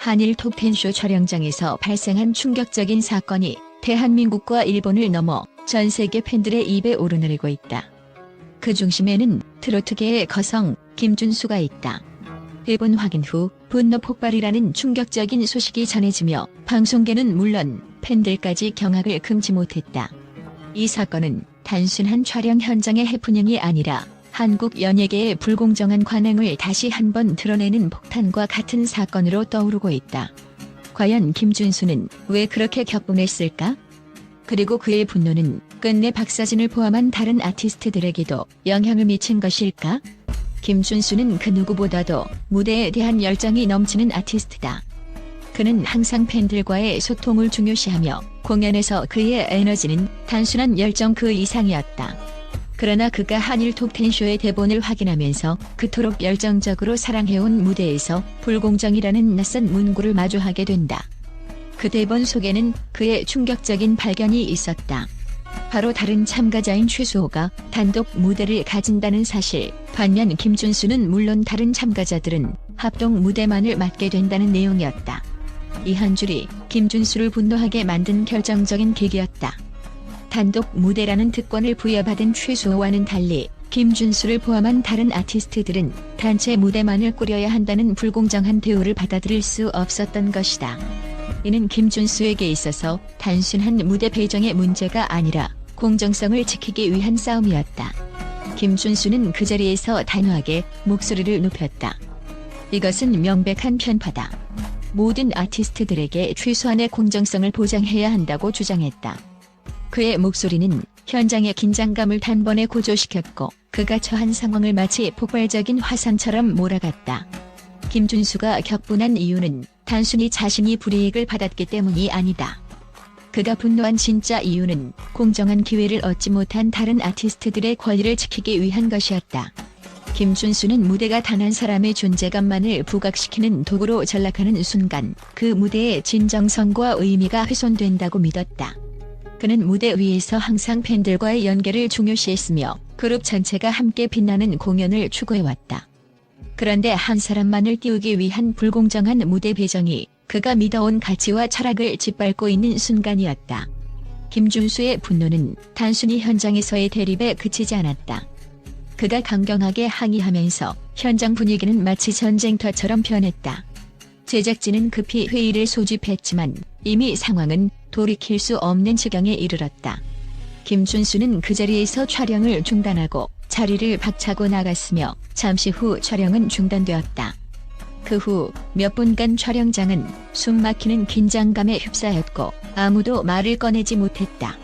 한일 톱10쇼 촬영장에서 발생한 충격적인 사건이 대한민국과 일본을 넘어 전 세계 팬들의 입에 오르내리고 있다. 그 중심에는 트로트계의 거성 김준수가 있다. 대본 확인 후 분노 폭발이라는 충격적인 소식이 전해지며 방송계는 물론 팬들까지 경악을 금치 못했다. 이 사건은 단순한 촬영 현장의 해프닝이 아니라 한국 연예계의 불공정한 관행을 다시 한번 드러내는 폭탄과 같은 사건으로 떠오르고 있다. 과연 김준수는 왜 그렇게 격분했을까? 그리고 그의 분노는 끝내 박사진을 포함한 다른 아티스트들에게도 영향을 미친 것일까? 김준수는 그 누구보다도 무대에 대한 열정이 넘치는 아티스트다. 그는 항상 팬들과의 소통을 중요시하며 공연에서 그의 에너지는 단순한 열정 그 이상이었다. 그러나 그가 한일 톱10쇼의 대본을 확인하면서 그토록 열정적으로 사랑해온 무대에서 불공정이라는 낯선 문구를 마주하게 된다. 그 대본 속에는 그의 충격적인 발견이 있었다. 바로 다른 참가자인 최수호가 단독 무대를 가진다는 사실. 반면 김준수는 물론 다른 참가자들은 합동 무대만을 맡게 된다는 내용이었다. 이 한 줄이 김준수를 분노하게 만든 결정적인 계기였다. 단독 무대라는 특권을 부여받은 최수호와는 달리 김준수를 포함한 다른 아티스트들은 단체 무대만을 꾸려야 한다는 불공정한 대우를 받아들일 수 없었던 것이다. 이는 김준수에게 있어서 단순한 무대 배정의 문제가 아니라 공정성을 지키기 위한 싸움이었다. 김준수는 그 자리에서 단호하게 목소리를 높였다. 이것은 명백한 편파다. 모든 아티스트들에게 최소한의 공정성을 보장해야 한다고 주장했다. 그의 목소리는 현장의 긴장감을 단번에 고조시켰고 그가 처한 상황을 마치 폭발적인 화산처럼 몰아갔다. 김준수가 격분한 이유는 단순히 자신이 불이익을 받았기 때문이 아니다. 그가 분노한 진짜 이유는 공정한 기회를 얻지 못한 다른 아티스트들의 권리를 지키기 위한 것이었다. 김준수는 무대가 단 한 사람의 존재감만을 부각시키는 도구로 전락하는 순간 그 무대의 진정성과 의미가 훼손된다고 믿었다. 그는 무대 위에서 항상 팬들과의 연계를 중요시했으며 그룹 전체가 함께 빛나는 공연을 추구해왔다. 그런데 한 사람만을 띄우기 위한 불공정한 무대 배정이 그가 믿어온 가치와 철학을 짓밟고 있는 순간이었다. 김준수의 분노는 단순히 현장에서의 대립에 그치지 않았다. 그가 강경하게 항의하면서 현장 분위기는 마치 전쟁터처럼 변했다. 제작진은 급히 회의를 소집했지만 이미 상황은 돌이킬 수 없는 지경에 이르렀다. 김준수는 그 자리에서 촬영을 중단하고 자리를 박차고 나갔으며 잠시 후 촬영은 중단되었다. 그 후 몇 분간 촬영장은 숨막히는 긴장감에 휩싸였고 아무도 말을 꺼내지 못했다.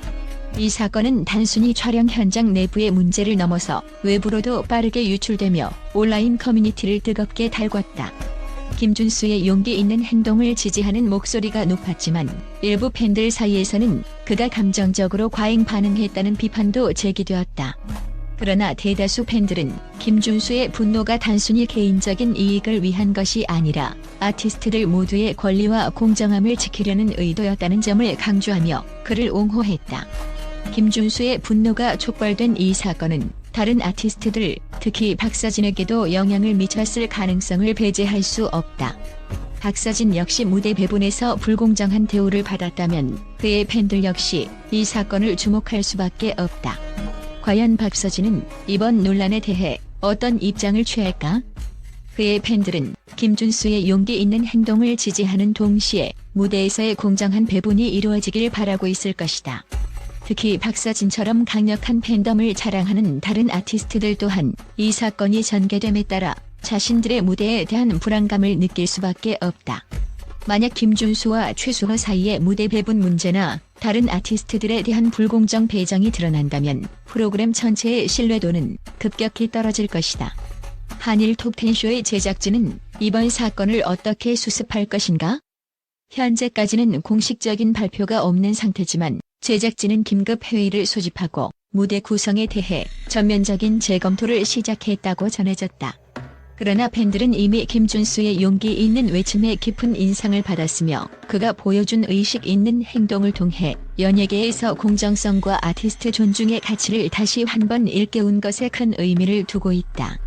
이 사건은 단순히 촬영 현장 내부의 문제를 넘어서 외부로도 빠르게 유출되며 온라인 커뮤니티를 뜨겁게 달궜다. 김준수의 용기 있는 행동을 지지하는 목소리가 높았지만 일부 팬들 사이에서는 그가 감정적으로 과잉 반응했다는 비판도 제기되었다. 그러나 대다수 팬들은 김준수의 분노가 단순히 개인적인 이익을 위한 것이 아니라 아티스트들 모두의 권리와 공정함을 지키려는 의도였다는 점을 강조하며 그를 옹호했다. 김준수의 분노가 촉발된 이 사건은 다른 아티스트들, 특히 박사진에게도 영향을 미쳤을 가능성을 배제할 수 없다. 박사진 역시 무대 배분에서 불공정한 대우를 받았다면 그의 팬들 역시 이 사건을 주목할 수밖에 없다. 과연 박사진은 이번 논란에 대해 어떤 입장을 취할까? 그의 팬들은 김준수의 용기 있는 행동을 지지하는 동시에 무대에서의 공정한 배분이 이루어지길 바라고 있을 것이다. 특히 박사진처럼 강력한 팬덤을 자랑하는 다른 아티스트들 또한 이 사건이 전개됨에 따라 자신들의 무대에 대한 불안감을 느낄 수밖에 없다. 만약 김준수와 최수호 사이의 무대 배분 문제나 다른 아티스트들에 대한 불공정 배정이 드러난다면 프로그램 전체의 신뢰도는 급격히 떨어질 것이다. 한일 톱10쇼의 제작진은 이번 사건을 어떻게 수습할 것인가? 현재까지는 공식적인 발표가 없는 상태지만 제작진은 긴급 회의를 소집하고 무대 구성에 대해 전면적인 재검토를 시작했다고 전해졌다. 그러나 팬들은 이미 김준수의 용기 있는 외침에 깊은 인상을 받았으며 그가 보여준 의식 있는 행동을 통해 연예계에서 공정성과 아티스트 존중의 가치를 다시 한번 일깨운 것에 큰 의미를 두고 있다.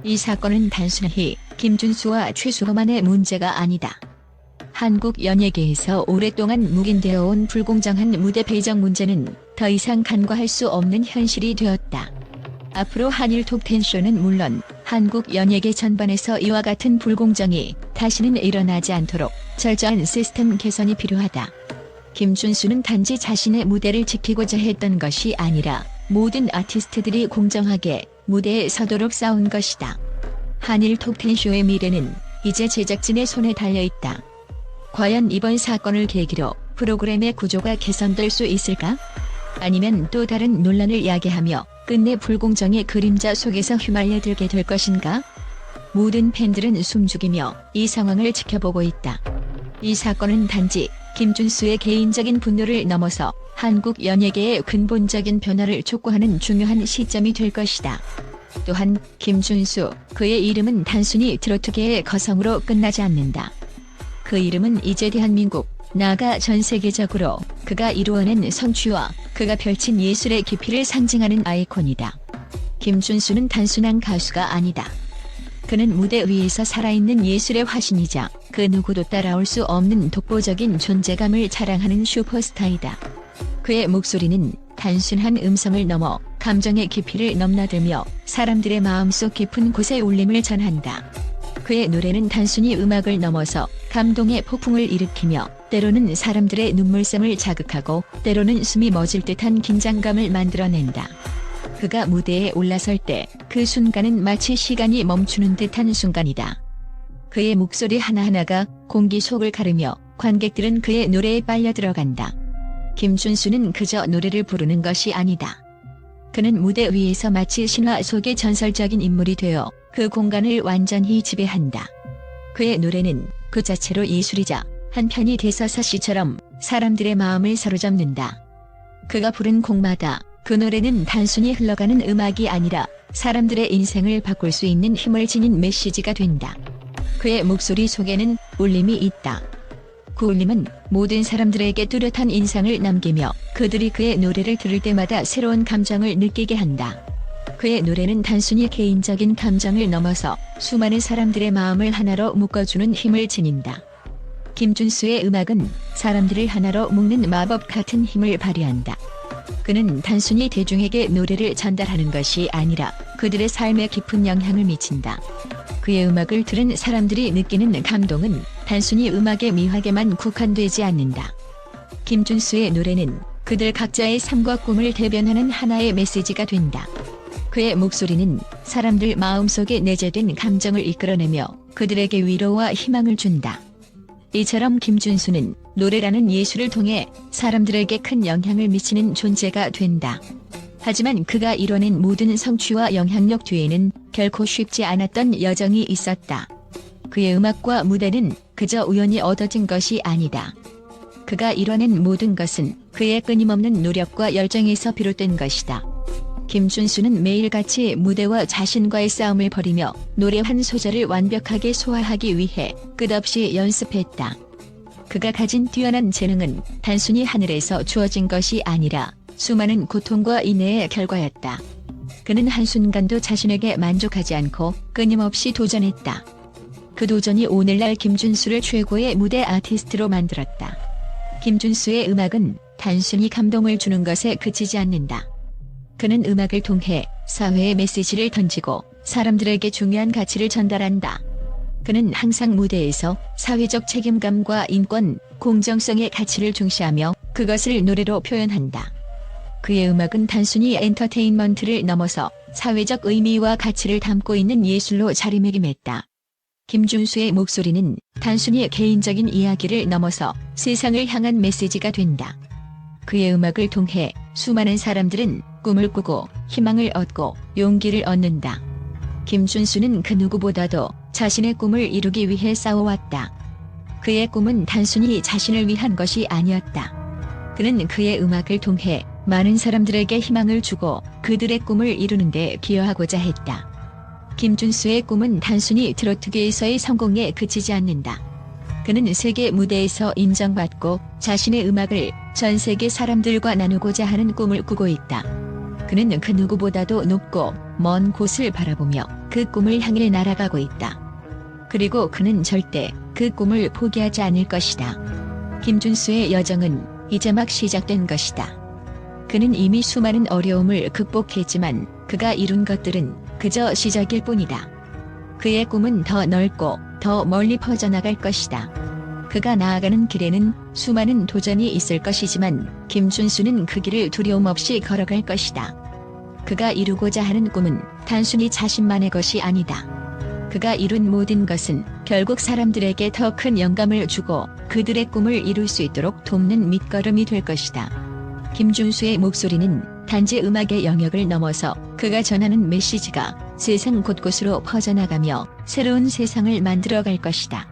이 사건은 단순히 김준수와 최수호만의 문제가 아니다. 한국 연예계에서 오랫동안 묵인되어 온 불공정한 무대 배정 문제는 더 이상 간과할 수 없는 현실이 되었다. 앞으로 한일 톱10쇼는 물론 한국 연예계 전반에서 이와 같은 불공정이 다시는 일어나지 않도록 철저한 시스템 개선이 필요하다. 김준수는 단지 자신의 무대를 지키고자 했던 것이 아니라 모든 아티스트들이 공정하게 무대에 서도록 싸운 것이다. 한일 톱10쇼의 미래는 이제 제작진의 손에 달려있다. 과연 이번 사건을 계기로 프로그램의 구조가 개선될 수 있을까? 아니면 또 다른 논란을 야기하며 끝내 불공정의 그림자 속에서 휘말려들게 될 것인가? 모든 팬들은 숨죽이며 이 상황을 지켜보고 있다. 이 사건은 단지 김준수의 개인적인 분노를 넘어서 한국 연예계의 근본적인 변화를 촉구하는 중요한 시점이 될 것이다. 또한 김준수, 그의 이름은 단순히 트로트계의 거성으로 끝나지 않는다. 그 이름은 이제 대한민국, 나아가 전 세계적으로 그가 이루어낸 성취와 그가 펼친 예술의 깊이를 상징하는 아이콘이다. 김준수는 단순한 가수가 아니다. 그는 무대 위에서 살아있는 예술의 화신이자 그 누구도 따라올 수 없는 독보적인 존재감을 자랑하는 슈퍼스타이다. 그의 목소리는 단순한 음성을 넘어 감정의 깊이를 넘나들며 사람들의 마음속 깊은 곳에 울림을 전한다. 그의 노래는 단순히 음악을 넘어서 감동의 폭풍을 일으키며 때로는 사람들의 눈물샘을 자극하고 때로는 숨이 멎을 듯한 긴장감을 만들어낸다. 그가 무대에 올라설 때 그 순간은 마치 시간이 멈추는 듯한 순간이다. 그의 목소리 하나하나가 공기 속을 가르며 관객들은 그의 노래에 빨려 들어간다. 김준수는 그저 노래를 부르는 것이 아니다. 그는 무대 위에서 마치 신화 속의 전설적인 인물이 되어 그 공간을 완전히 지배한다. 그의 노래는 그 자체로 예술이자 한편이 대서사시처럼 사람들의 마음을 사로잡는다. 그가 부른 곡마다 그 노래는 단순히 흘러가는 음악이 아니라 사람들의 인생을 바꿀 수 있는 힘을 지닌 메시지가 된다. 그의 목소리 속에는 울림이 있다. 그 울림은 모든 사람들에게 뚜렷한 인상을 남기며 그들이 그의 노래를 들을 때마다 새로운 감정을 느끼게 한다. 그의 노래는 단순히 개인적인 감정을 넘어서 수많은 사람들의 마음을 하나로 묶어주는 힘을 지닌다. 김준수의 음악은 사람들을 하나로 묶는 마법 같은 힘을 발휘한다. 그는 단순히 대중에게 노래를 전달하는 것이 아니라 그들의 삶에 깊은 영향을 미친다. 그의 음악을 들은 사람들이 느끼는 감동은 단순히 음악의 미학에만 국한되지 않는다. 김준수의 노래는 그들 각자의 삶과 꿈을 대변하는 하나의 메시지가 된다. 그의 목소리는 사람들 마음속에 내재된 감정을 이끌어내며 그들에게 위로와 희망을 준다. 이처럼 김준수는 노래라는 예술을 통해 사람들에게 큰 영향을 미치는 존재가 된다. 하지만 그가 이뤄낸 모든 성취와 영향력 뒤에는 결코 쉽지 않았던 여정이 있었다. 그의 음악과 무대는 그저 우연히 얻어진 것이 아니다. 그가 이뤄낸 모든 것은 그의 끊임없는 노력과 열정에서 비롯된 것이다. 김준수는 매일같이 무대와 자신과의 싸움을 벌이며 노래 한 소절을 완벽하게 소화하기 위해 끝없이 연습했다. 그가 가진 뛰어난 재능은 단순히 하늘에서 주어진 것이 아니라 수많은 고통과 인내의 결과였다. 그는 한순간도 자신에게 만족하지 않고 끊임없이 도전했다. 그 도전이 오늘날 김준수를 최고의 무대 아티스트로 만들었다. 김준수의 음악은 단순히 감동을 주는 것에 그치지 않는다. 그는 음악을 통해 사회에 메시지를 던지고 사람들에게 중요한 가치를 전달한다. 그는 항상 무대에서 사회적 책임감과 인권, 공정성의 가치를 중시하며 그것을 노래로 표현한다. 그의 음악은 단순히 엔터테인먼트를 넘어서 사회적 의미와 가치를 담고 있는 예술로 자리매김했다. 김준수의 목소리는 단순히 개인적인 이야기를 넘어서 세상을 향한 메시지가 된다. 그의 음악을 통해 수많은 사람들은 꿈을 꾸고 희망을 얻고 용기를 얻는다. 김준수는 그 누구보다도 자신의 꿈을 이루기 위해 싸워왔다. 그의 꿈은 단순히 자신을 위한 것이 아니었다. 그는 그의 음악을 통해 많은 사람들에게 희망을 주고 그들의 꿈을 이루는 데 기여하고자 했다. 김준수의 꿈은 단순히 트로트계에서의 성공에 그치지 않는다. 그는 세계 무대에서 인정받고 자신의 음악을 전 세계 사람들과 나누고자 하는 꿈을 꾸고 있다. 그는 그 누구보다도 높고 먼 곳을 바라보며 그 꿈을 향해 날아가고 있다. 그리고 그는 절대 그 꿈을 포기하지 않을 것이다. 김준수의 여정은 이제 막 시작된 것이다. 그는 이미 수많은 어려움을 극복했지만 그가 이룬 것들은 그저 시작일 뿐이다. 그의 꿈은 더 넓고 더 멀리 퍼져나갈 것이다. 그가 나아가는 길에는 수많은 도전이 있을 것이지만 김준수는 그 길을 두려움 없이 걸어갈 것이다. 그가 이루고자 하는 꿈은 단순히 자신만의 것이 아니다. 그가 이룬 모든 것은 결국 사람들에게 더 큰 영감을 주고 그들의 꿈을 이룰 수 있도록 돕는 밑거름이 될 것이다. 김준수의 목소리는 단지 음악의 영역을 넘어서 그가 전하는 메시지가 세상 곳곳으로 퍼져나가며 새로운 세상을 만들어갈 것이다.